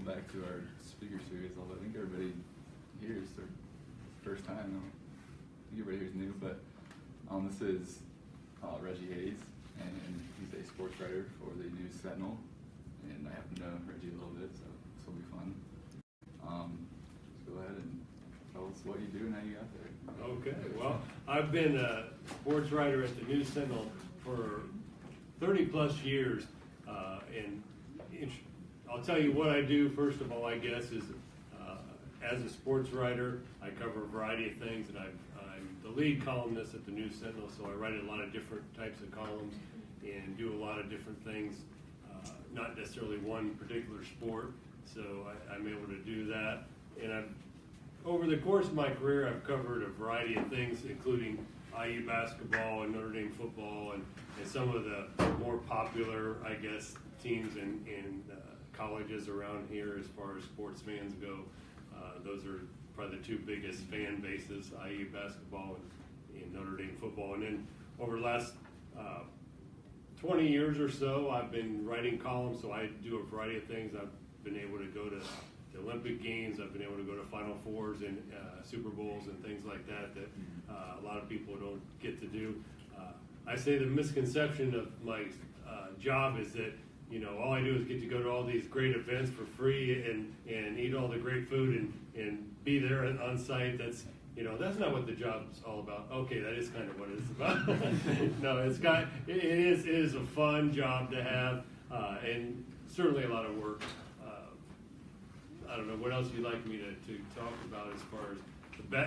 back to our speaker series, although I think everybody here is their first time. I think everybody here is new, but this is Reggie Hayes, and he's a sports writer for the News-Sentinel, and I happen to know Reggie a little bit, so this will be fun. Just go ahead and tell us what you do and how you got there. Okay, well, I've been a sports writer at the News-Sentinel for 30 plus years, and I'll tell you what I do. First of all, I guess, is as a sports writer, I cover a variety of things, and I'm the lead columnist at the News-Sentinel, so I write a lot of different types of columns and do a lot of different things, not necessarily one particular sport, so I'm able to do that. And over the course of my career, I've covered a variety of things, including IU basketball and Notre Dame football, and some of the more popular, I guess, teams in colleges around here as far as sports fans go. Those are probably the two biggest fan bases, IU basketball and Notre Dame football. And then over the last 20 years or so, I've been writing columns, so I do a variety of things. I've been able to go to the Olympic Games. I've been able to go to Final Fours and Super Bowls and things like that a lot of people don't get to do. I say the misconception of my job is that, you know, all I do is get to go to all these great events for free and eat all the great food and be there on site. That's not what the job's all about. Okay, that is kind of what it's about. No, it is a fun job to have, and certainly a lot of work. I don't know what else you'd like me to talk about as far as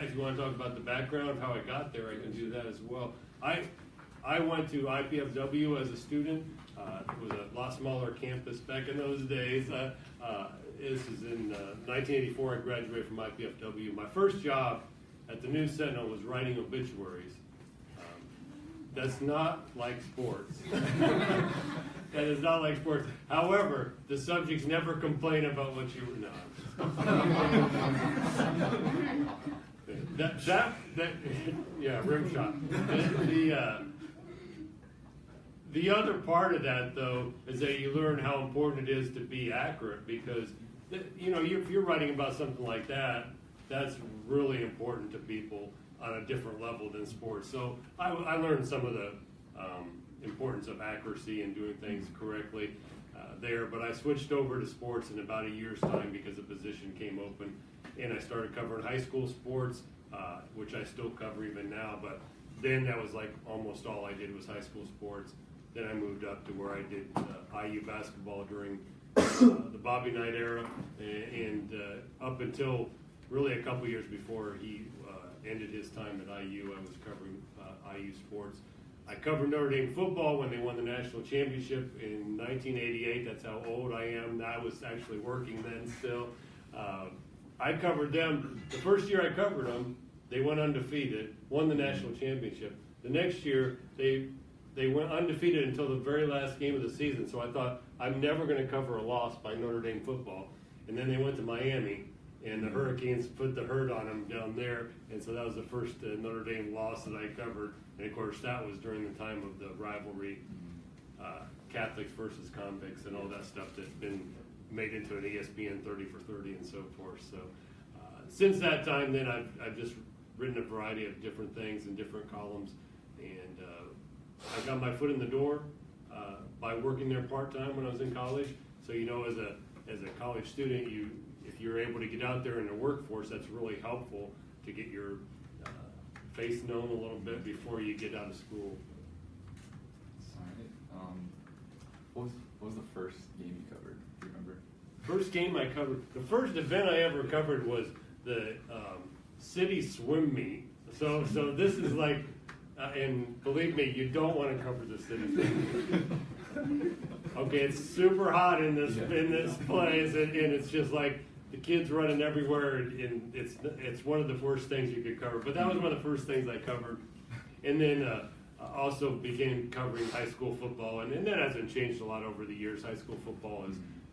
if you want to talk about the background of how I got there, I can do that as well. I went to IPFW as a student. It was a lot smaller campus back in those days. This is in 1984. I graduated from IPFW. My first job at the News-Sentinel was writing obituaries. That's not like sports. That is not like sports. However, the subjects never complain about what you were. No. Yeah, rim shot. The other part of that, though, is that you learn how important it is to be accurate, because, if you're writing about something like that, that's really important to people on a different level than sports. So I learned some of the importance of accuracy and doing things correctly there, but I switched over to sports in about a year's time because a position came open, and I started covering high school sports, which I still cover even now, but then that was like almost all I did was high school sports. Then I moved up to where I did IU basketball during the Bobby Knight era, and up until really a couple years before he ended his time at IU, I was covering IU sports. I covered Notre Dame football when they won the national championship in 1988. That's how old I am. I was actually working then still. I covered them. The first year I covered them, they went undefeated, won the national championship. The next year, they went undefeated until the very last game of the season. So I thought, I'm never going to cover a loss by Notre Dame football. And then they went to Miami, and the Hurricanes put the hurt on them down there. And so that was the first Notre Dame loss that I covered. And of course, that was during the time of the rivalry, Catholics versus convicts and all that stuff that's been made into an ESPN 30 for 30 and so forth. So since that time, then I've just written a variety of different things in different columns. And I got my foot in the door by working there part-time when I was in college. So, as a college student, if you're able to get out there in the workforce, that's really helpful to get your face known a little bit before you get out of school. All right. What was the first game you covered? Do you remember? First game I covered, the first event I ever covered was the city swim meet. So this is like, and believe me, you don't want to cover the city swim meet. Okay, it's super hot in this place, and it's just like the kids running everywhere, and it's one of the worst things you could cover. But that was one of the first things I covered, and then also began covering high school football, and that hasn't changed a lot over the years. High school football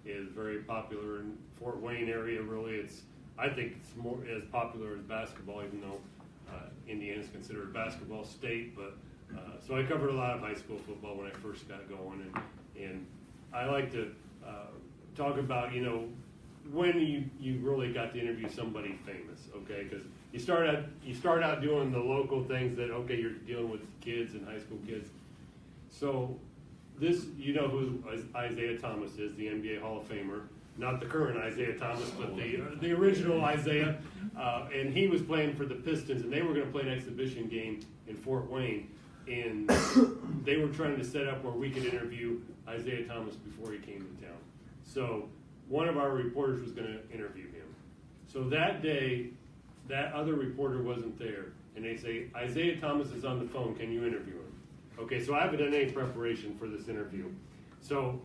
is very popular in Fort Wayne area. Really, I think it's more as popular as basketball, even though Indiana is considered a basketball state. But so I covered a lot of high school football when I first got going, and I like to talk about when you really got to interview somebody famous, okay? Because you start out doing the local things that, okay, you're dealing with kids and high school kids. So this, you know who Isaiah Thomas is, the NBA Hall of Famer. Not the current Isaiah Thomas, but the original Isaiah. And he was playing for the Pistons, and they were going to play an exhibition game in Fort Wayne. And they were trying to set up where we could interview Isaiah Thomas before he came to town. So one of our reporters was going to interview him. So that day, that other reporter wasn't there. And they say, Isaiah Thomas is on the phone, can you interview him? Okay, so I haven't done any preparation for this interview. So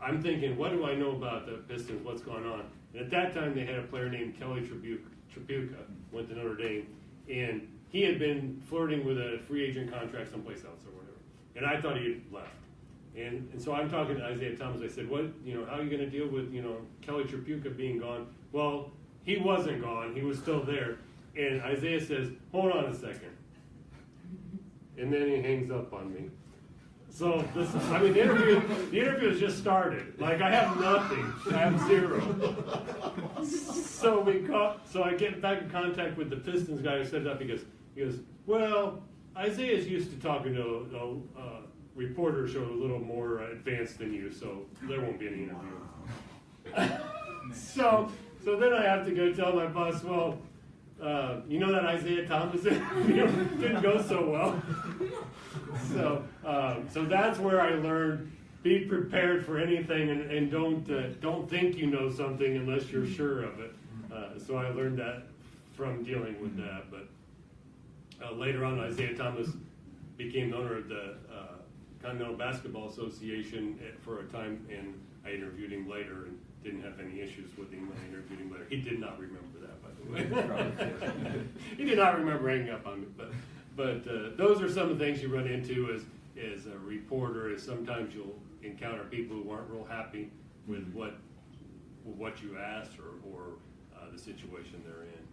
I'm thinking, what do I know about the Pistons, what's going on? And at that time, they had a player named Kelly Tripucka, went to Notre Dame, and he had been flirting with a free agent contract someplace else or whatever. And I thought he had left. And so I'm talking to Isaiah Thomas. I said, what, how are you going to deal with, Kelly Tripucka being gone? Well, he wasn't gone. He was still there. And Isaiah says, hold on a second. And then he hangs up on me. So the interview has just started. Like, I have nothing. I have zero. So I get back in contact with the Pistons guy who set it up. He goes, well, Isaiah's used to talking to reporters who are a little more advanced than you, so there won't be any interview. So then I have to go tell my boss, well, you know that Isaiah Thomas didn't go so well. So that's where I learned, be prepared for anything, and don't think you know something unless you're sure of it. So I learned that from dealing with that. But later on, Isaiah Thomas became the owner of the Continental Basketball Association for a time, and I interviewed him later and didn't have any issues with him when I interviewed him later. He did not remember that, by the way. He did not remember hanging up on me. But those are some of the things you run into as a reporter. Is sometimes you'll encounter people who aren't real happy with what you asked or the situation they're in.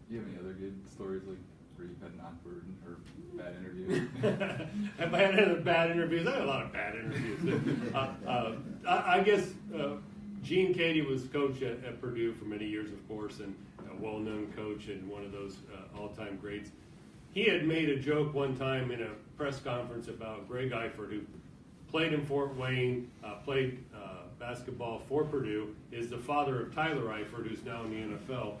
Do you have any other good stories, like where you've had an awkward or bad interview? Have I had any bad interviews? I had a lot of bad interviews. I guess Gene Cady was coach at Purdue for many years, of course, and a well-known coach and one of those all-time greats. He had made a joke one time in a press conference about Greg Eifert, who played in Fort Wayne, played basketball for Purdue, is the father of Tyler Eifert, who's now in the NFL,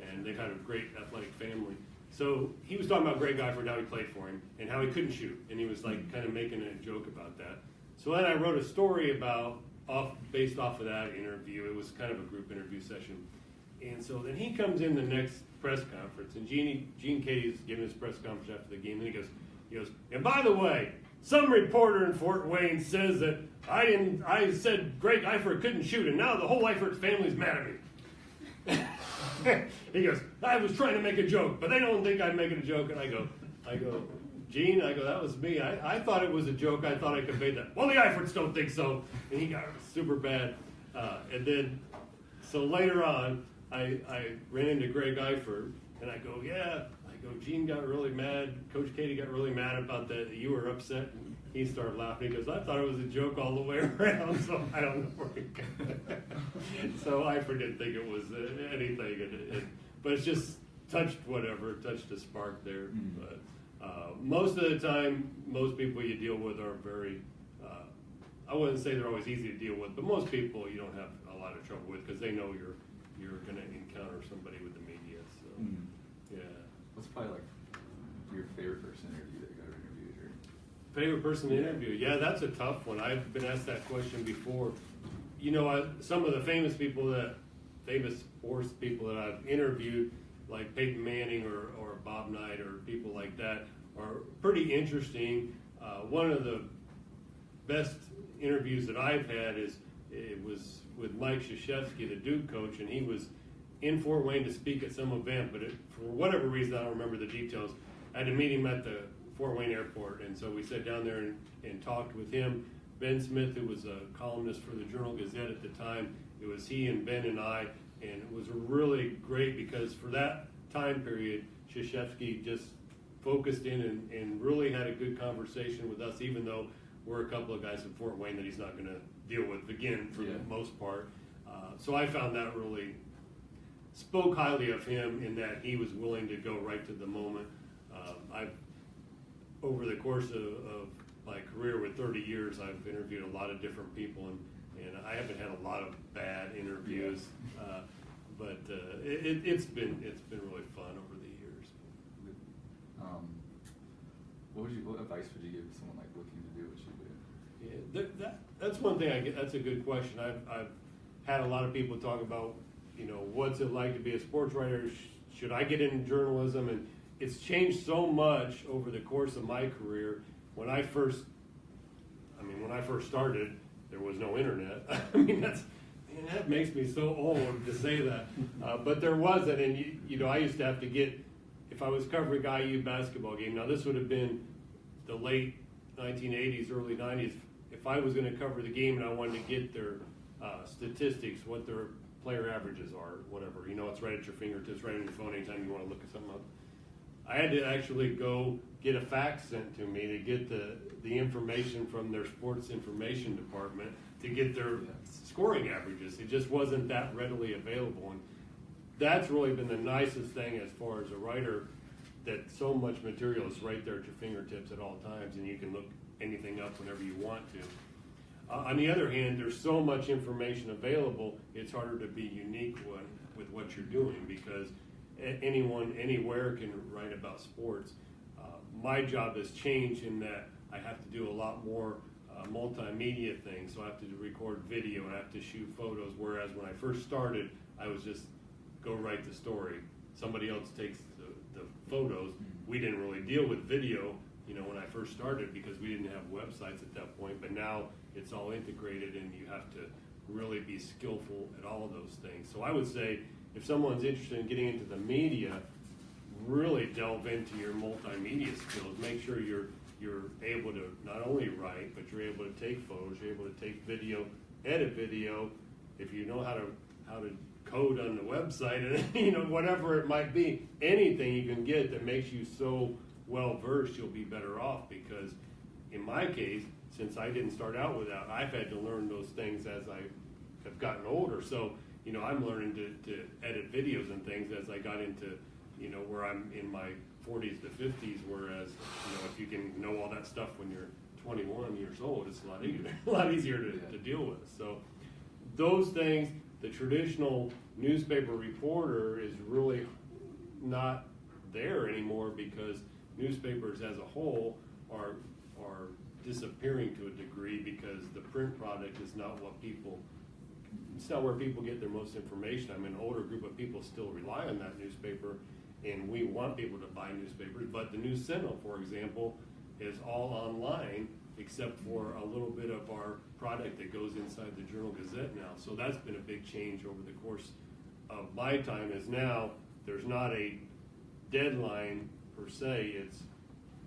and they've had a great athletic family. So he was talking about Greg Eifert, how he played for him, and how he couldn't shoot, and he was like kind of making a joke about that. So then I wrote a story based off of that interview. It was kind of a group interview session. And so then he comes in the next press conference, and Gene Cady's giving his press conference after the game, and he goes, and by the way, some reporter in Fort Wayne says that I said Greg Eifert couldn't shoot, and now the whole Eifert family's mad at me. He goes, I was trying to make a joke, but they don't think I'm making a joke. And I go, Gene, that was me. I thought it was a joke. I thought I conveyed that. Well, the Eiferts don't think so. And he got super bad. And then, so later on, I ran into Greg Eifert, and I go, Gene got really mad. Coach Cady got really mad about that. You were upset. And he started laughing. He goes, I thought it was a joke all the way around, so I don't know where he got it. So Eifert didn't think it was anything. But it's just touched a spark there. Mm-hmm. But most of the time, most people you deal with are very, I wouldn't say they're always easy to deal with, but most people you don't have a lot of trouble with because they know you're going to encounter somebody with the media. So, yeah. What's probably like your favorite person interview that you got interviewed? Or? Favorite person to interview? Yeah, that's a tough one. I've been asked that question before. Some of the famous sports people that I've interviewed, like Peyton Manning or Bob Knight or people like that, are pretty interesting. One of the best interviews that I've had was with Mike Krzyzewski, the Duke coach, and he was in Fort Wayne to speak at some event, but for whatever reason, I don't remember the details, I had to meet him at the Fort Wayne airport, and so we sat down there and talked with him. Ben Smith, who was a columnist for the Journal-Gazette at the time, it was he and Ben and I, and it was really great because for that time period, Krzyzewski just focused in and really had a good conversation with us, even though we're a couple of guys in Fort Wayne that he's not going to deal with again for the most part. So I found that really spoke highly of him in that he was willing to go right to the moment. I've, over the course of my career with 30 years, I've interviewed a lot of different people, and I haven't had a lot of bad interviews, but it's been really fun over the years. What advice would you give someone like looking to do what you do? Yeah, that's one thing I get. That's a good question. I've had a lot of people talk about, what's it like to be a sports writer? Should I get into journalism? And it's changed so much over the course of my career. When I first started, there was no internet. I mean, that makes me so old to say that. But there wasn't, and I used to have to get, if I was covering IU basketball game. Now this would have been the late 1980s, early 90s. If I was going to cover the game and I wanted to get their statistics, what their player averages are, whatever, it's right at your fingertips, right on your phone anytime you want to look at something up. I had to actually go get a fax sent to me to get the information from their sports information department to get their scoring averages. It just wasn't that readily available. And that's really been the nicest thing as far as a writer, that so much material is right there at your fingertips at all times, and you can look anything up whenever you want to. On the other hand, there's so much information available, it's harder to be unique with what you're doing, because anyone, anywhere can write about sports. My job has changed in that I have to do a lot more multimedia things, so I have to record video, and I have to shoot photos, whereas when I first started, I was just go write the story. Somebody else takes the photos. We didn't really deal with video, when I first started, because we didn't have websites at that point, but now it's all integrated and you have to really be skillful at all of those things. So I would say if someone's interested in getting into the media, really delve into your multimedia skills. Make sure you're able to not only write, but you're able to take photos, you're able to take video, edit video. If you know how to code on the website, and whatever it might be, anything you can get that makes you so well versed, you'll be better off. Because in my case, since I didn't start out with that, I've had to learn those things as I have gotten older. So I'm learning to edit videos and things as I got into where I'm in my 40s to 50s. Whereas if you can know all that stuff when you're 21 years old, it's a lot easier to deal with. So those things, the traditional newspaper reporter is really not there anymore, because newspapers as a whole are disappearing to a degree, because the print product is not it's not where people get their most information. I mean, an older group of people still rely on that newspaper, and we want people to buy newspapers, but the News-Sentinel, for example, is all online, except for a little bit of our product that goes inside the Journal-Gazette now. So that's been a big change over the course of my time, is now there's not a deadline per se. It's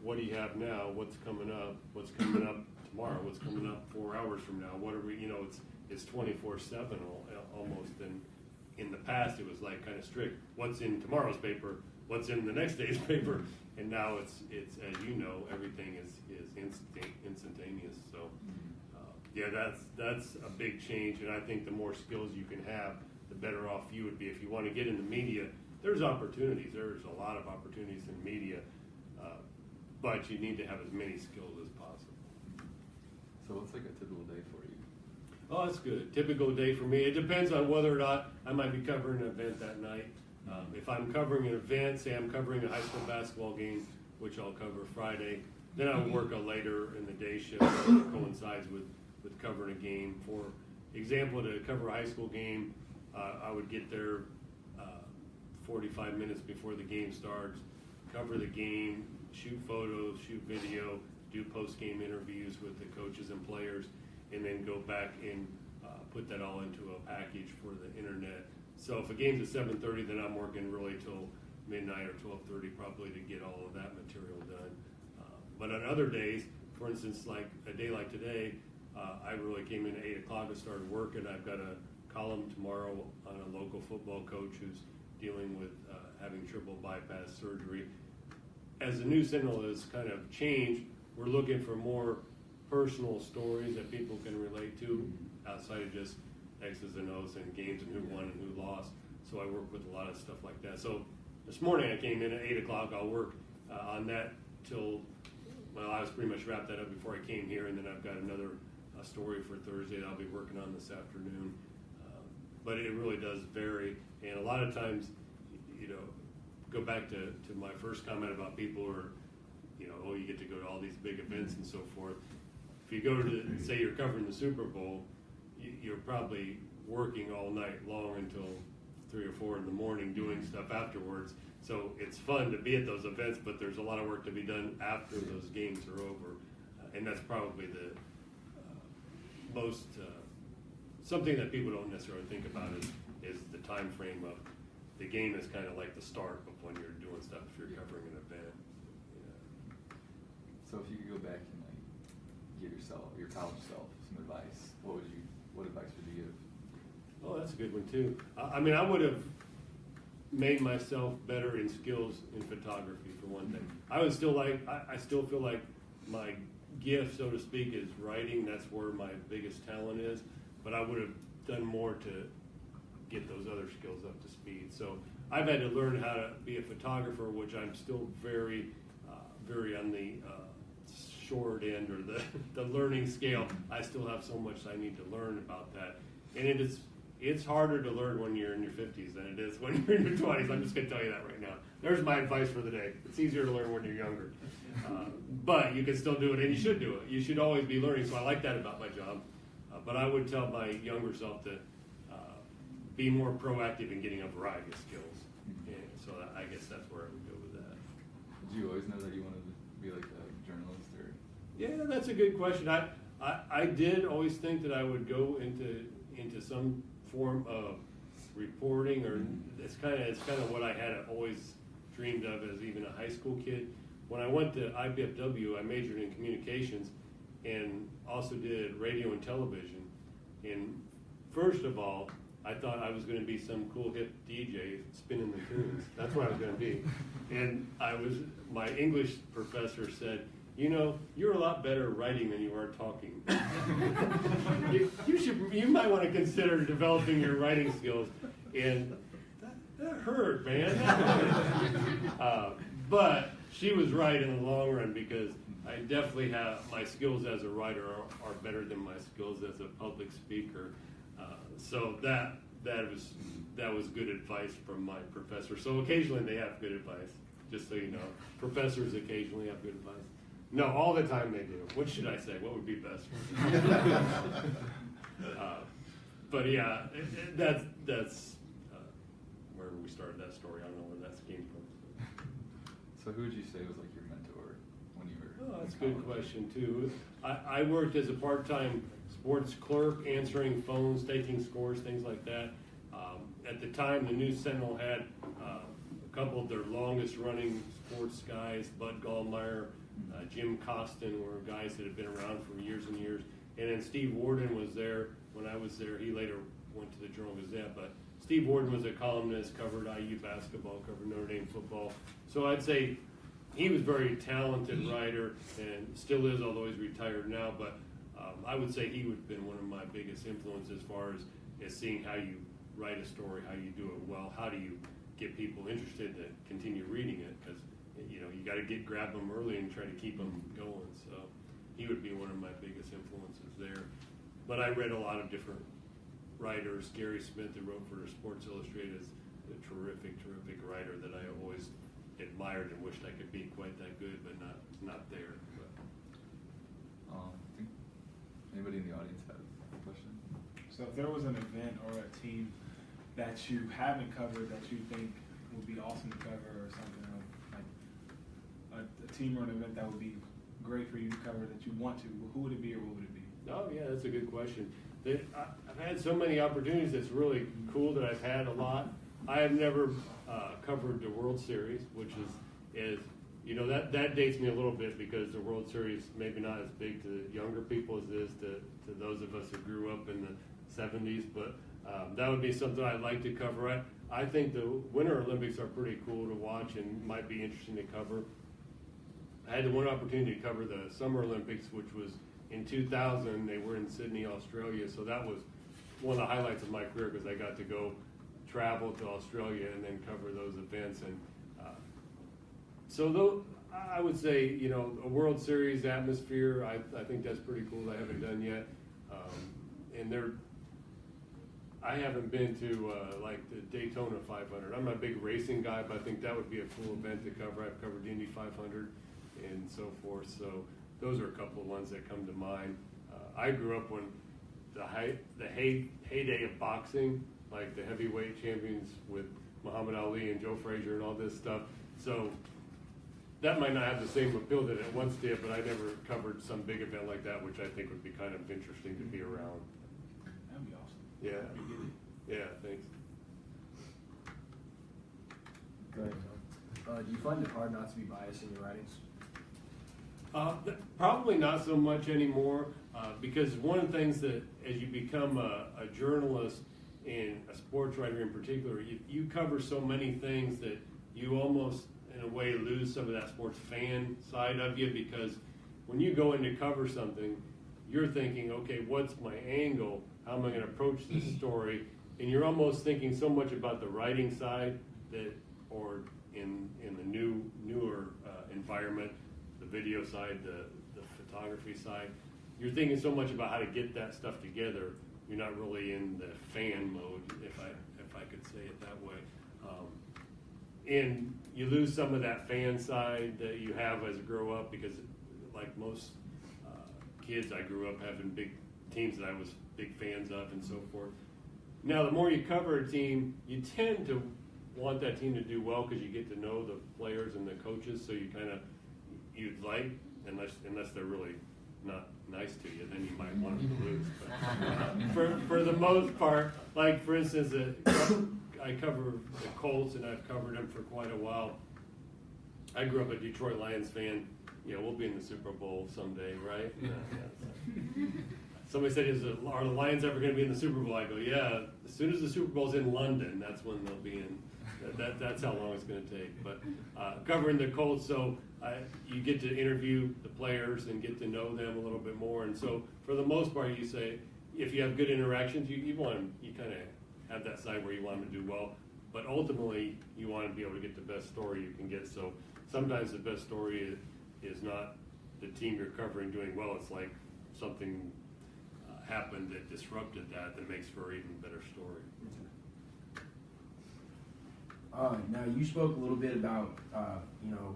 what do you have now, what's coming up tomorrow, what's coming up 4 hours from now, what are we, it's 24/7 almost. And in the past it was like kind of strict, what's in tomorrow's paper, what's in the next day's paper, and now it's as everything is instantaneous. So that's a big change, and I think the more skills you can have, the better off you would be. If you want to get into media, there's opportunities. There's a lot of opportunities in media, but you need to have as many skills as possible. So what's like a typical day for you? Oh, that's good. Typical day for me. It depends on whether or not I might be covering an event that night. If I'm covering an event, say I'm covering a high school basketball game, which I'll cover Friday, then I'll work a later in the day shift that coincides with covering a game. For example, to cover a high school game, I would get there 45 minutes before the game starts, cover the game, shoot photos, shoot video, do post-game interviews with the coaches and players, and then go back and put that all into a package for the internet. So if a game's at 7:30, then I'm working really till midnight or 12:30 probably to get all of that material done. But on other days, for instance, like a day like today, I really came in at 8 o'clock and started working. I've got a column tomorrow on a local football coach who's dealing with having triple bypass surgery. As the News-Sentinel has kind of changed, we're looking for more personal stories that people can relate to outside of just X's and O's and games and who won and who lost. So I work with a lot of stuff like that. So this morning I came in at 8 o'clock. I'll work on that till, well, I was pretty much wrapped that up before I came here, and then I've got another story for Thursday that I'll be working on this afternoon. But it really does vary, and a lot of times, go back to my first comment about people who are, oh, you get to go to all these big events and so forth. If you go to, say you're covering the Super Bowl, you're probably working all night long until 3 or 4 in the morning doing stuff afterwards. So it's fun to be at those events, but there's a lot of work to be done after those games are over. And that's probably the most, something that people don't necessarily think about is the time frame of the game is kind of like the start of when you're doing stuff if you're covering an event. So if you could go back and give your college self some advice, what advice would you give? Oh, that's a good one too. I mean, I would have made myself better in skills in photography for one thing. I still feel like my gift, so to speak, is writing. That's where my biggest talent is. But I would have done more to get those other skills up to speed. So I've had to learn how to be a photographer, which I'm still very on the short end or the learning scale. I still have so much I need to learn about that. And it's harder to learn when you're in your 50s than it is when you're in your 20s. I'm just going to tell you that right now. There's my advice for the day. It's easier to learn when you're younger. But you can still do it, and you should do it. You should always be learning, so I like that about my job. But I would tell my younger self to be more proactive in getting a variety of skills. And so I guess that's where I would go with that. Did you always know that you wanted to be like a journalist? Or? Yeah, that's a good question. I did always think that I would go into some form of reporting, or it's kind of what I had always dreamed of as even a high school kid. When I went to IBFW, I majored in communications and also did radio and television. And first of all, I thought I was going to be some cool hip DJ spinning the tunes. That's what I was going to be. And my English professor said, you're a lot better writing than you are talking. you might want to consider developing your writing skills. And that hurt, man. But she was right in the long run, because I definitely have my skills as a writer are better than my skills as a public speaker. So that was good advice from my professor. So occasionally they have good advice, just so you know. Professors occasionally have good advice. No, all the time they do. What should I say? What would be best for me? But yeah, that's where we started that story. I don't know where that came from. So who would you say was like your mentor when you were? Oh, that's a good question too. I worked as a part-time sports clerk, answering phones, taking scores, things like that. At the time, the News-Sentinel had a couple of their longest-running sports guys, Bud Gallmeyer, Jim Costin, were guys that had been around for years and years. And then Steve Warden was there when I was there. He later went to the Journal-Gazette, but Steve Warden was a columnist, covered IU basketball, covered Notre Dame football. So I'd say he was a very talented writer and still is, although he's retired now. But I would say he would have been one of my biggest influences as far as seeing how you write a story, how you do it well, how do you get people interested to continue reading it, because you got to grab them early and try to keep them going. So he would be one of my biggest influences there. But I read a lot of different writers. Gary Smith, who wrote for Sports Illustrated, is a terrific writer that I always admired and wished I could be quite that good, but not there. But. I think anybody in the audience have a question? So if there was an event or a team that you haven't covered that you think would be awesome to cover, or something like a team or an event that would be great for you to cover that you want to, who would it be or what would it be? Oh yeah, that's a good question. I've had so many opportunities. It's really cool that I've had a lot. I have never covered the World Series, which is that dates me a little bit, because the World Series maybe not as big to younger people as it is to those of us who grew up in the 70s, but that would be something I'd like to cover. I think the Winter Olympics are pretty cool to watch and might be interesting to cover. I had the one opportunity to cover the Summer Olympics, which was in 2000. They were in Sydney, Australia, so that was one of the highlights of my career because I got to go travel to Australia and then cover those events. And so though I would say, you know, a World Series atmosphere, I think that's pretty cool. I haven't done yet. And I haven't been to like the Daytona 500. I'm not a big racing guy, but I think that would be a cool event to cover. I've covered the Indy 500 and so forth. So those are a couple of ones that come to mind. I grew up when the heyday of boxing, like the heavyweight champions with Muhammad Ali and Joe Frazier and all this stuff. So that might not have the same appeal that it once did, but I never covered some big event like that, which I think would be kind of interesting to be around. That'd be awesome. Yeah. Yeah, thanks. Go ahead, Tom. Do you find it hard not to be biased in your writings? Probably not so much anymore, because one of the things that as you become a journalist and a sports writer in particular, you cover so many things that you almost, in a way, lose some of that sports fan side of you, because when you go in to cover something, you're thinking, okay, what's my angle? How am I going to approach this story? And you're almost thinking so much about the writing side that, or in the newer environment, the video side, the photography side, you're thinking so much about how to get that stuff together. You're not really in the fan mode, if I could say it that way. And you lose some of that fan side that you have as you grow up, because like most kids, I grew up having big teams that I was big fans of and so forth. Now, the more you cover a team, you tend to want that team to do well because you get to know the players and the coaches, so you'd like, unless they're really not nice to you, then you might want them to lose. But, for the most part, like for instance, I cover the Colts, and I've covered them for quite a while. I grew up a Detroit Lions fan. Yeah, we'll be in the Super Bowl someday, right? Somebody said, are the Lions ever going to be in the Super Bowl? I go, yeah, as soon as the Super Bowl's in London, that's when they'll be in. That's how long it's going to take. But covering the Colts, so you get to interview the players and get to know them a little bit more. And so for the most part, you say, if you have good interactions, you kind of have that side where you want them to do well. But ultimately, you want to be able to get the best story you can get. So sometimes the best story is not the team you're covering doing well. It's like something happened that disrupted that makes for an even better story. Now you spoke a little bit about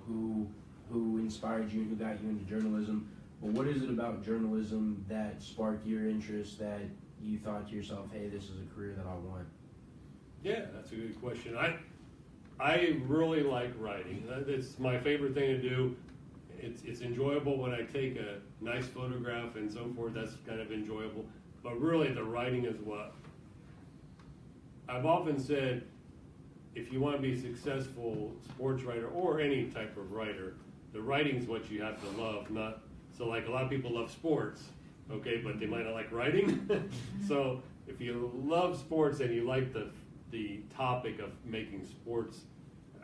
who inspired you and who got you into journalism. But what is it about journalism that sparked your interest, that you thought to yourself, hey, this is a career that I want? Yeah, that's a good question. I really like writing. It's my favorite thing to do. It's enjoyable when I take a nice photograph and so forth. That's kind of enjoyable. But really, the writing is what I've often said. If you want to be a successful sports writer or any type of writer, the writing is what you have to love. So like a lot of people love sports, okay, but they might not like writing. So if you love sports and you like the topic of making sports,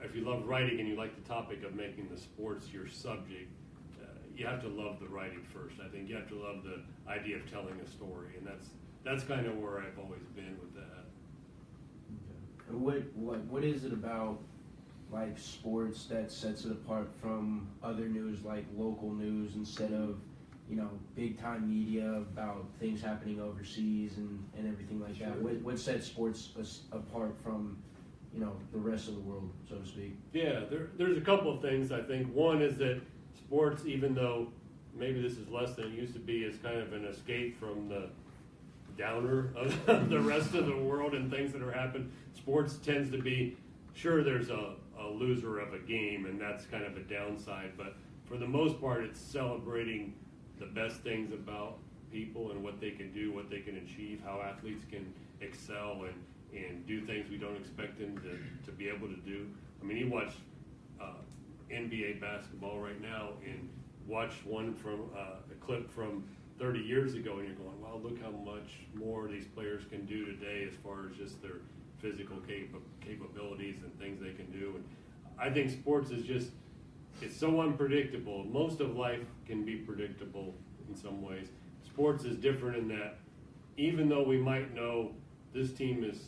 if you love writing and you like the topic of making the sports your subject, you have to love the writing first. I think you have to love the idea of telling a story, and that's kind of where I've always been with that. What is it about like sports that sets it apart from other news, like local news, instead of big time media about things happening overseas and everything like that? What sets sports apart from the rest of the world, so to speak? Yeah, there's a couple of things. I think one is that sports, even though maybe this is less than it used to be, is kind of an escape from the downer of the rest of the world and things that are happening. Sports tends to be, sure, there's a loser of a game, and that's kind of a downside, but for the most part, it's celebrating the best things about people and what they can do, what they can achieve, how athletes can excel and do things we don't expect them to be able to do. I mean, you watch NBA basketball right now and watch one from a clip from 30 years ago, and you're going, wow, look how much more these players can do today as far as just their physical capabilities and things they can do. And I think sports is just, it's so unpredictable. Most of life can be predictable in some ways. Sports is different in that even though we might know this team is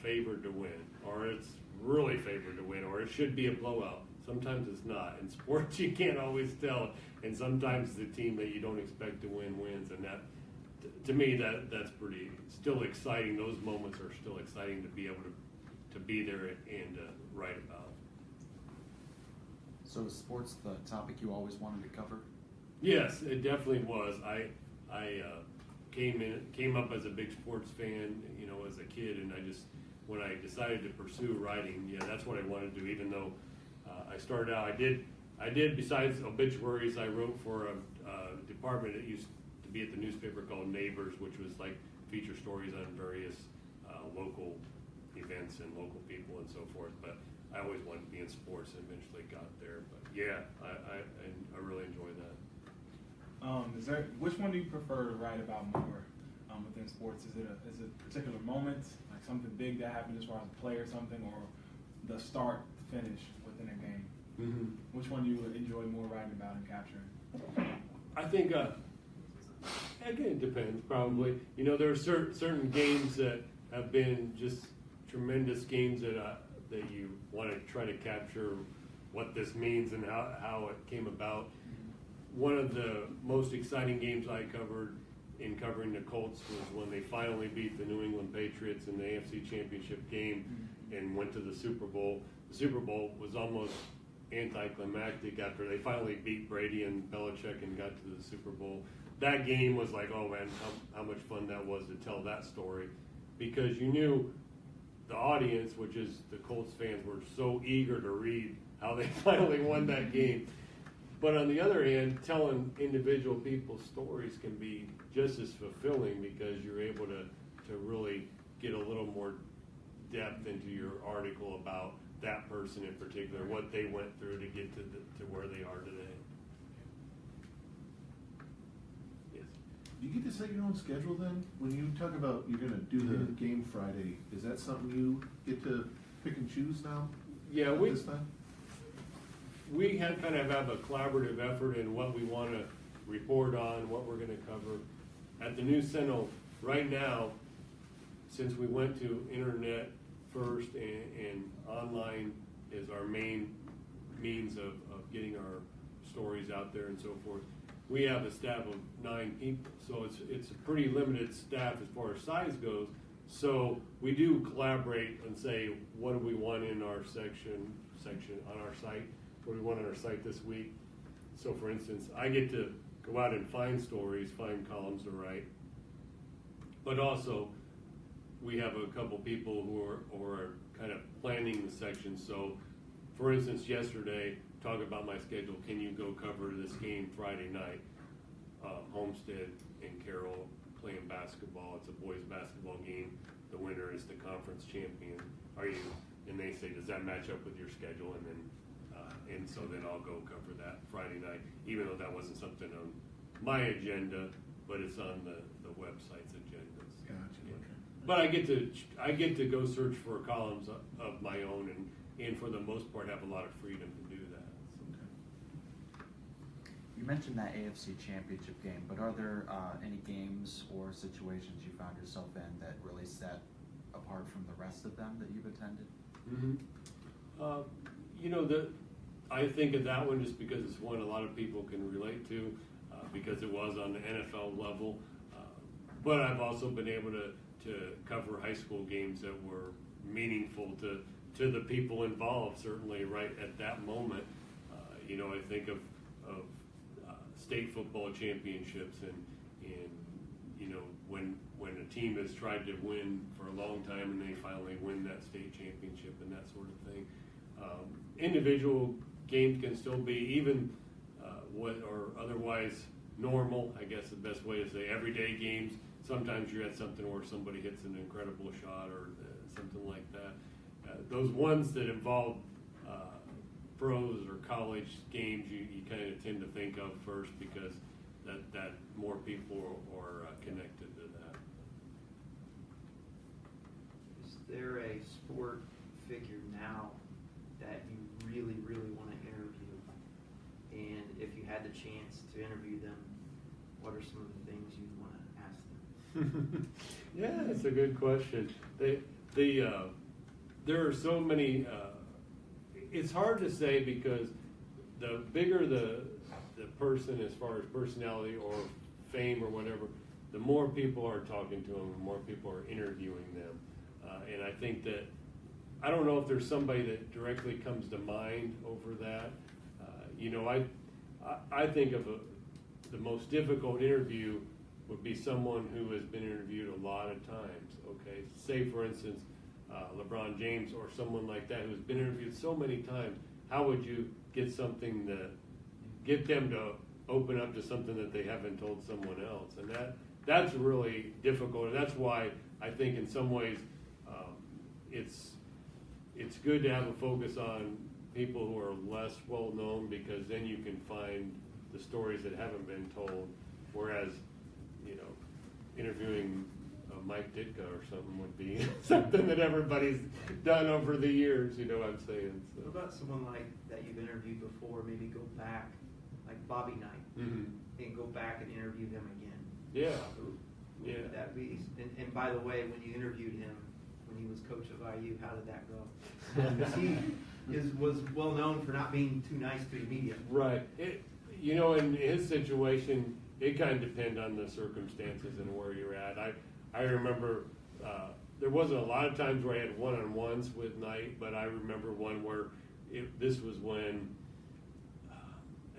favored to win, or it's really favored to win, or it should be a blowout, sometimes it's not. In sports, you can't always tell, and sometimes the team that you don't expect to win wins, and that, to me, that's pretty still exciting. Those moments are still exciting to be able to be there and write about. So is sports the topic you always wanted to cover? Yes, it definitely was. I came up as a big sports fan, you know, as a kid, and when I decided to pursue writing, yeah, that's what I wanted to do. Even though I started out, I did besides obituaries, I wrote for a department that used to be at the newspaper called Neighbors, which was like feature stories on various local events and local people and so forth. But I always wanted to be in sports and eventually got there. But yeah, I really enjoy that. Which one do you prefer to write about more within sports? Is it a particular moment, like something big that happened as far as a play or something, or the start to finish within a game? Mm-hmm. Which one do you enjoy more writing about and capturing? I think, again, it depends, probably. You know, there are certain games that have been just tremendous games that you want to try to capture what this means and how it came about. One of the most exciting games I covered in covering the Colts was when they finally beat the New England Patriots in the AFC Championship game and went to the Super Bowl. The Super Bowl was almost anticlimactic after they finally beat Brady and Belichick and got to the Super Bowl. That game was like, oh man, how much fun that was to tell that story, because you knew the audience, which is the Colts fans, were so eager to read how they finally won that game. But on the other hand, telling individual people's stories can be just as fulfilling, because you're able to really get a little more depth into your article about that person in particular, what they went through to get to where they are today. Yes. Do you get to set your own schedule then? When you talk about you're going to do the game Friday, is that something you get to pick and choose now? Yeah, this time? We kind of have a collaborative effort in what we want to report on, what we're going to cover. At the News-Sentinel, right now, since we went to internet first and online is our main means of getting our stories out there and so forth, we have a staff of 9 people. So it's a pretty limited staff as far as size goes. So we do collaborate and say, what do we want in our section on our site? What do we want on our site this week? So for instance, I get to go out and find stories, find columns to write, but also we have a couple people who are kind of planning the section. So for instance, yesterday, talk about my schedule, can you go cover this game Friday night? Homestead and Carroll playing basketball. It's a boys basketball game. The winner is the conference champion. And they say, does that match up with your schedule? And so then I'll go cover that Friday night, even though that wasn't something on my agenda, but it's on the website's agendas. Gotcha. Yeah. Okay. But I get to go search for columns of my own, and for the most part have a lot of freedom to do that. So. You mentioned that AFC Championship game, but are there any games or situations you found yourself in that really set apart from the rest of them that you've attended? Mm-hmm. I think of that one just because it's one a lot of people can relate to, because it was on the NFL level. But I've also been able to cover high school games that were meaningful to the people involved, certainly right at that moment. I think of state football championships and when a team has tried to win for a long time and they finally win that state championship and that sort of thing. Individual games can still be even what are otherwise normal, I guess the best way to say everyday games. Sometimes you're at something where somebody hits an incredible shot or something like that. Those ones that involve pros or college games, you kind of tend to think of first because that more people are connected to that. Is there a sport figure now that you really, really want to interview? And if you had the chance to interview them, what are some of the things you'd want to ask them? Yeah, that's a good question. There are so many. It's hard to say because the bigger the person as far as personality or fame or whatever, the more people are talking to them, the more people are interviewing them, and I think that I don't know if there's somebody that directly comes to mind over that. I think of the most difficult interview would be someone who has been interviewed a lot of times. Okay, say for instance, LeBron James or someone like that who's been interviewed so many times. How would you get them to open up to something that they haven't told someone else? And that's really difficult. And that's why I think in some ways it's good to have a focus on people who are less well known, because then you can find the stories that haven't been told. Whereas, interviewing Mike Ditka or something would be something that everybody's done over the years. You know what I'm saying? So. What about someone like that you've interviewed before? Maybe go back, like Bobby Knight, and go back and interview him again. Yeah. Would that be? And by the way, when you interviewed him, when he was coach of IU, how did that go? Because he was well known for not being too nice to the media. Right. In his situation, it kind of depends on the circumstances and where you're at. I remember there wasn't a lot of times where I had one-on-ones with Knight, but I remember one where this was when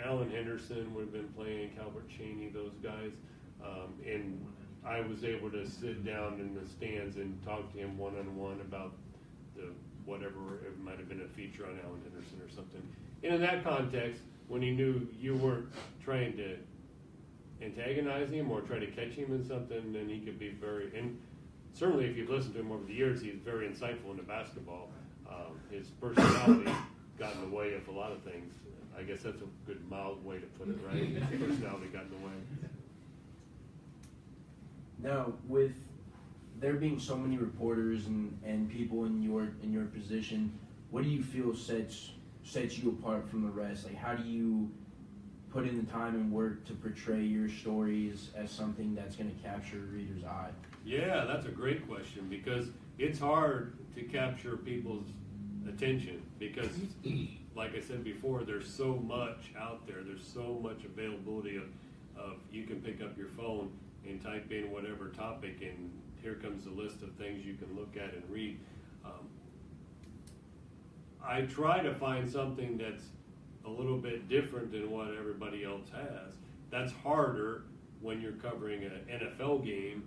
Alan Henderson would have been playing, Calvert Cheney, those guys, and I was able to sit down in the stands and talk to him one-on-one about whatever, it might have been a feature on Alan Henderson or something. And in that context, when he knew you weren't trying to antagonize him or try to catch him in something, then he could be and certainly if you've listened to him over the years, he's very insightful into basketball. His personality got in the way of a lot of things. I guess that's a good mild way to put it, right? His personality got in the way. Now, with there being so many reporters and people in your position, what do you feel sets you apart from the rest? Like, how do you put in the time and work to portray your stories as something that's going to capture a reader's eye? Yeah, that's a great question, because it's hard to capture people's attention because, like I said before, there's so much out there. There's so much availability of you can pick up your phone and type in whatever topic, and here comes a list of things you can look at and read. I try to find something that's a little bit different than what everybody else has. That's harder when you're covering an NFL game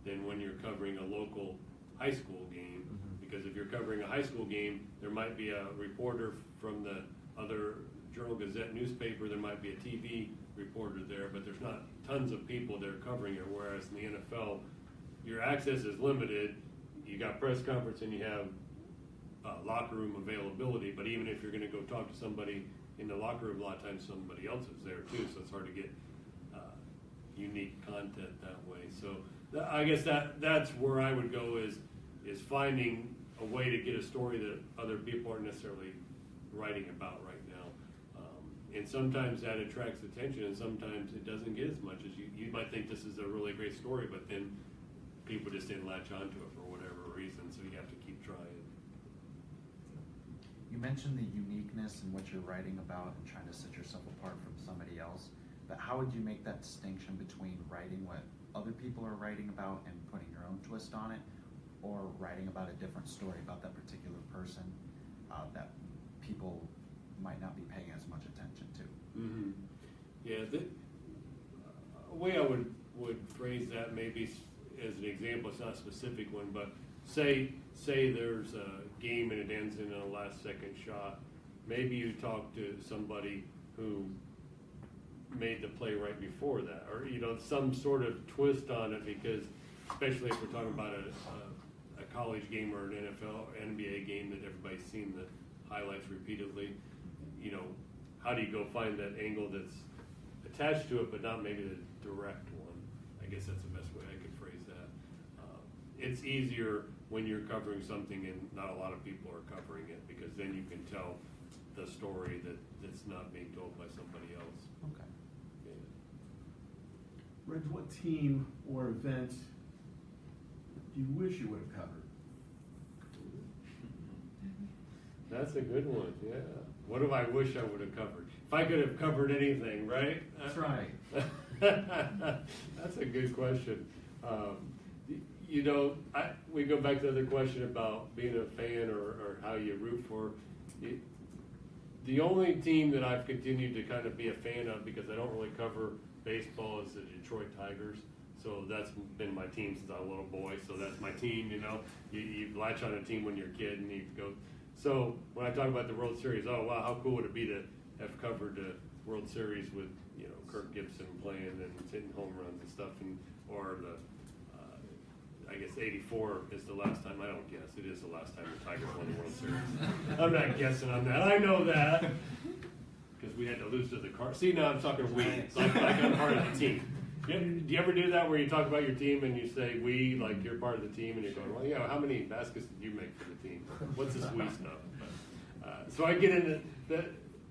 than when you're covering a local high school game. Because if you're covering a high school game, there might be a reporter from the other Journal-Gazette newspaper, there might be a TV reporter there, but there's not tons of people there covering it, whereas in the NFL, your access is limited. You got press conference and you have locker room availability, but even if you're going to go talk to somebody in the locker room, a lot of times somebody else is there too, so it's hard to get unique content that way. So I guess that's where I would go is finding a way to get a story that other people aren't necessarily writing about right now. And sometimes that attracts attention, and sometimes it doesn't get as much as you might think this is a really great story, but then people just didn't latch onto it for whatever reason, so you have to keep trying. You mentioned the uniqueness in what you're writing about and trying to set yourself apart from somebody else, but how would you make that distinction between writing what other people are writing about and putting your own twist on it, or writing about a different story about that particular person that people might not be paying as much attention to? Mm-hmm. Yeah, the way I would phrase that maybe as an example, it's not a specific one, but say there's a game and it ends in a last second shot. Maybe you talk to somebody who made the play right before that, or some sort of twist on it, because especially if we're talking about a college game or an NFL or NBA game that everybody's seen the highlights repeatedly, how do you go find that angle that's attached to it but not maybe the direct one? I guess that's the best way I could phrase that. It's easier when you're covering something and not a lot of people are covering it, because then you can tell the story that's not being told by somebody else. Okay. Yeah. Reg, what team or event you wish you would have covered? That's a good one, yeah. What do I wish I would have covered? If I could have covered anything, right? That's right. That's a good question. You know, we go back to the other question about being a fan or how you root for. The only team that I've continued to kind of be a fan of, because I don't really cover baseball, is the Detroit Tigers. So that's been my team since I was a little boy. So that's my team, you know. You latch on a team when you're a kid and you go. So when I talk about the World Series, oh wow, how cool would it be to have covered the World Series with, you know, Kirk Gibson playing and hitting home runs and stuff, and or the I guess '84 is the last time. I don't guess, it is the last time the Tigers won the World Series. I'm not guessing on that. I know that because we had to lose to the Cardinals. See, now I'm talking we, like I'm part of the team. Do you ever do that where you talk about your team and you say we, like you're part of the team, and you're going, well, yeah, how many baskets did you make for the team? What's this we stuff? So I get into that.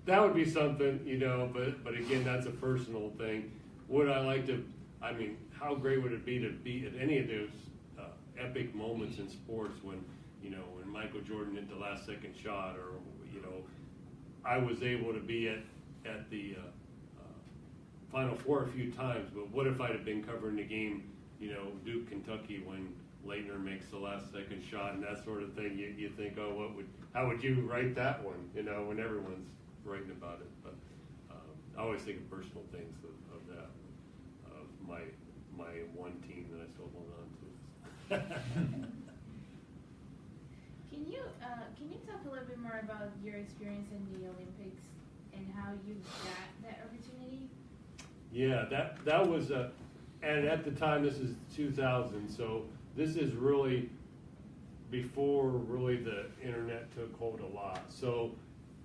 That would be something, you know, but again, that's a personal thing. Would I like to, I mean, how great would it be to be at any of those epic moments in sports when, you know, when Michael Jordan hit the last second shot, or, you know, I was able to be at the Final Four a few times, but what if I'd have been covering the game, you know, Duke, Kentucky, when Leitner makes the last second shot and that sort of thing? You think, oh, how would you write that one, you know, when everyone's writing about it? But I always think of personal things of that, of my one team that I still hold on to. Can you talk a little bit more about your experience in the Olympics and how you got that opportunity? Yeah, that was and at the time, this is 2000, so this is really before really the internet took hold a lot. So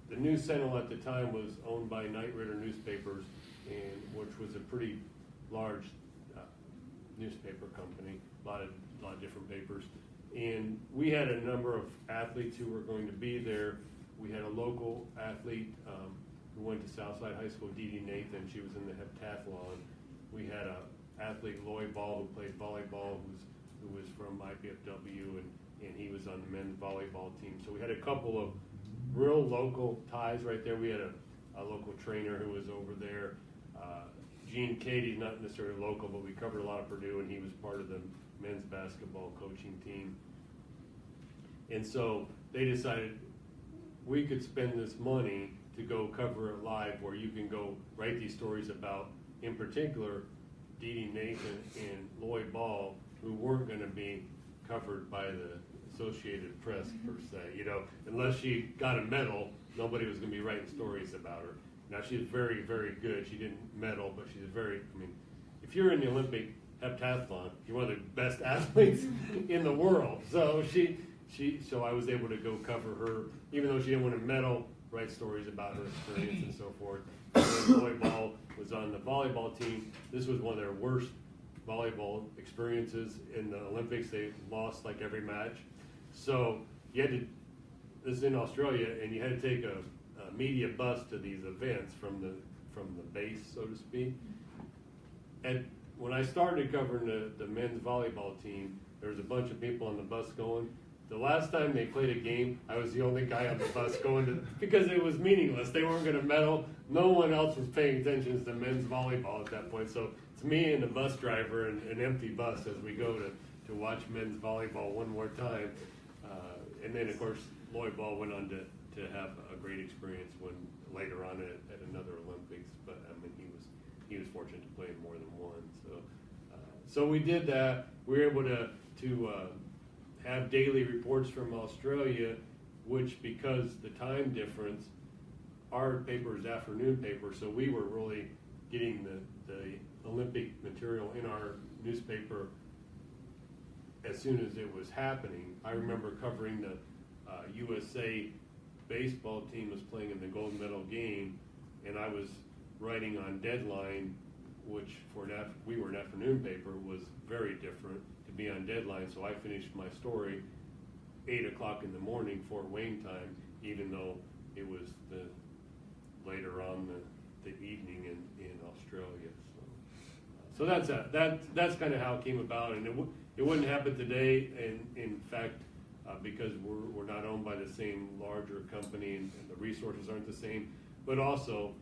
the News-Sentinel at the time was owned by Knight Ridder Newspapers, and which was a pretty large newspaper company, a lot of different papers. And we had a number of athletes who were going to be there. We had a local athlete who went to Southside High School, Dee Dee Nathan. She was in the heptathlon. We had a athlete, Lloyd Ball, who played volleyball, who was from IPFW, and he was on the men's volleyball team. So we had a couple of real local ties right there. We had a local trainer who was over there. Gene Katie's not necessarily local, but we covered a lot of Purdue, and he was part of the men's basketball coaching team. And so they decided we could spend this money to go cover it live, where you can go write these stories about, in particular, Dee Dee Nathan and Lloyd Ball, who weren't going to be covered by the Associated Press per se. You know, unless she got a medal, nobody was going to be writing stories about her. Now, she's very, very good. She didn't medal, but she's very, I mean, if you're in the Olympic heptathlon, you're one of the best athletes in the world. So so I was able to go cover her, even though she didn't win a medal, write stories about her experience and so forth. And Lloyd Ball was on the volleyball team. This was one of their worst volleyball experiences in the Olympics. They lost like every match. So you had to, this is in Australia, and you had to take a media bus to these events from the base, so to speak. And when I started covering the men's volleyball team, there was a bunch of people on the bus going. The last time they played a game, I was the only guy on the bus going to, because it was meaningless. They weren't going to medal. No one else was paying attention to men's volleyball at that point. So it's me and the bus driver and an empty bus as we go to watch men's volleyball one more time. And then, of course, Lloyd Ball went on to have a great experience when later on at another Olympics. But I mean, he was fortunate to play in more than one. So we did that. We were able to have daily reports from Australia, which, because the time difference, our paper is afternoon paper, so we were really getting the Olympic material in our newspaper as soon as it was happening. I remember covering the USA baseball team was playing in the gold medal game, and I was writing on deadline, which we were an afternoon paper, was very different to be on deadline. So I finished my story 8 o'clock in the morning, Fort Wayne time, even though it was later on the evening in Australia. So that's kind of how it came about, and it wouldn't happen today, and in fact, because we're not owned by the same larger company and the resources aren't the same, but also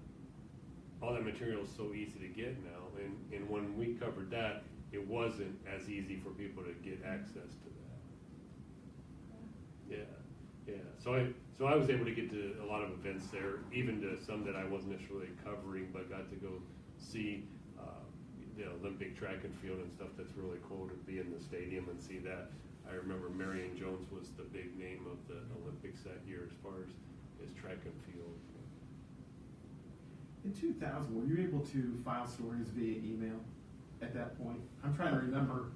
all that material is so easy to get now, and when we covered that, it wasn't as easy for people to get access to that. Yeah. So I was able to get to a lot of events there, even to some that I wasn't necessarily covering, but got to go see the Olympic track and field and stuff. That's really cool to be in the stadium and see that. I remember Marion Jones was the big name of the Olympics that year as far as track and field. In 2000, were you able to file stories via email at that point? I'm trying to remember.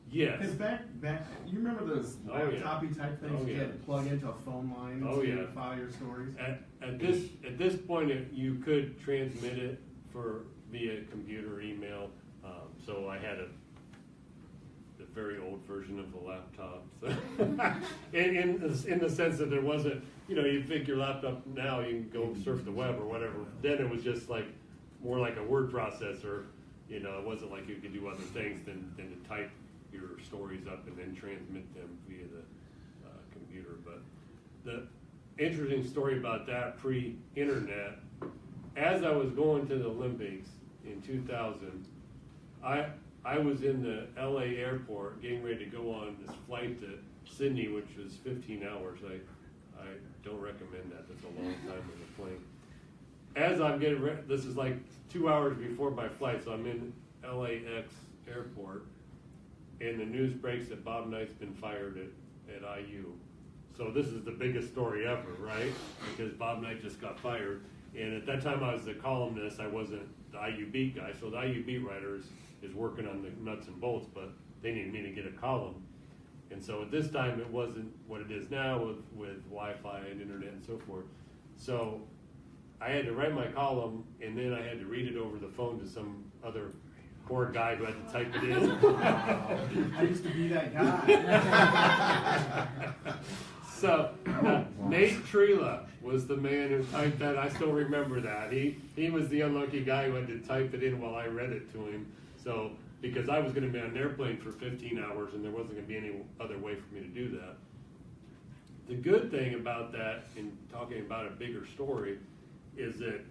Yes. Because back, you remember those laptopy type things you had to plug into a phone line to file your stories? At this point, you could transmit it via computer, email. So I had the very old version of the laptop. So in the sense that there wasn't, you pick your laptop now, you can go surf the web or whatever. Then it was just more like a word processor. It wasn't like you could do other things than to type your stories up and then transmit them via the computer. But the interesting story about that pre-internet, as I was going to the Olympics in 2000, I was in the LA airport getting ready to go on this flight to Sydney, which was 15 hours. I don't recommend that. That's a long time on the plane. As I'm getting ready, this is like 2 hours before my flight, so I'm in LAX airport, and the news breaks that Bob Knight's been fired at IU. So this is the biggest story ever, right? Because Bob Knight just got fired. And at that time I was the columnist, I wasn't the IU beat guy. So the IU beat writer is working on the nuts and bolts, but they needed me to get a column. And so at this time it wasn't what it is now with Wi-Fi and internet and so forth. So I had to write my column, and then I had to read it over the phone to some other poor guy who had to type it in. I used to be that guy. So Nate Trela was the man who typed that. I still remember that. He was the unlucky guy who had to type it in while I read it to him. So because I was going to be on an airplane for 15 hours and there wasn't going to be any other way for me to do that. The good thing about that, in talking about a bigger story, is that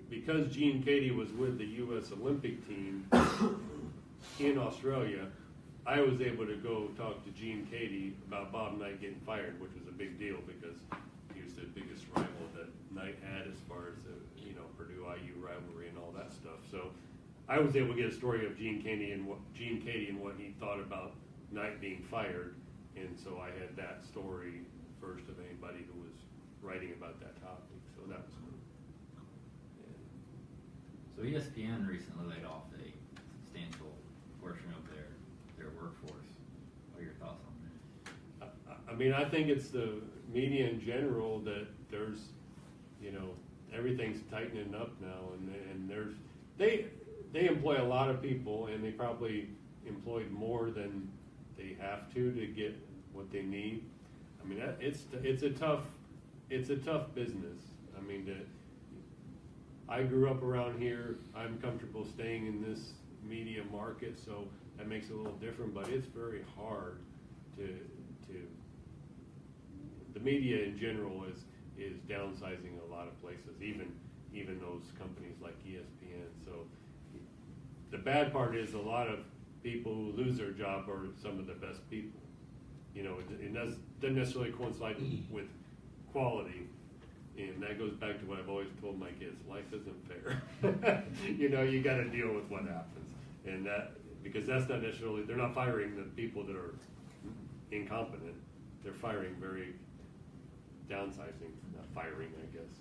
because Gene Cady was with the U.S. Olympic team in Australia, I was able to go talk to Gene Cady about Bob Knight getting fired, which was a big deal because he was the biggest rival that Knight had as far as the Purdue-IU rivalry and all that stuff. So I was able to get a story of Gene Cady and what he thought about Knight being fired, and so I had that story first of anybody who was writing about that topic. So that was cool. So ESPN recently laid off a substantial portion of their workforce. What are your thoughts on that? I mean, I think it's the media in general that there's, everything's tightening up now, and they employ a lot of people, and they probably employed more than they have to get what they need. I mean, it's a tough business. I mean, I grew up around here. I'm comfortable staying in this media market, so that makes it a little different. But it's very hard to the media in general is downsizing a lot of places, even those companies like ESPN. So the bad part is a lot of people who lose their job are some of the best people. It doesn't necessarily coincide with quality. And that goes back to what I've always told my kids: life isn't fair. You got to deal with what happens, and because that's not necessarily, they're not firing the people that are incompetent. They're firing downsizing, not firing, I guess.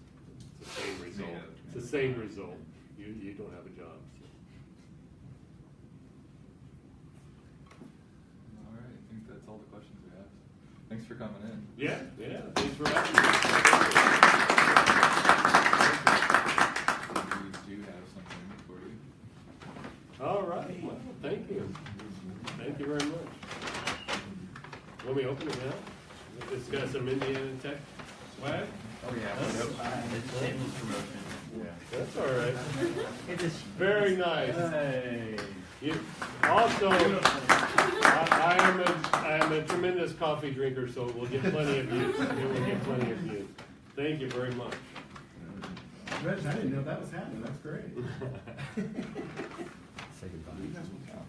It's the same result. It's the same result. You don't have a job. So. All right, I think that's all the questions we have. Thanks for coming in. Yeah. Thanks for having me. We do have something for you. All right. Well, thank you. Thank you very much. Want me to open it now? It's got some Indiana Tech swag. Oh yeah. It's shameless promotion. Yeah. That's all right. It is very nice. Hey. Also, I am a tremendous coffee drinker, so we'll get plenty of views. We'll get plenty of views. Thank you very much. Reg, I didn't know that was happening. That's great. Say goodbye. You guys will count.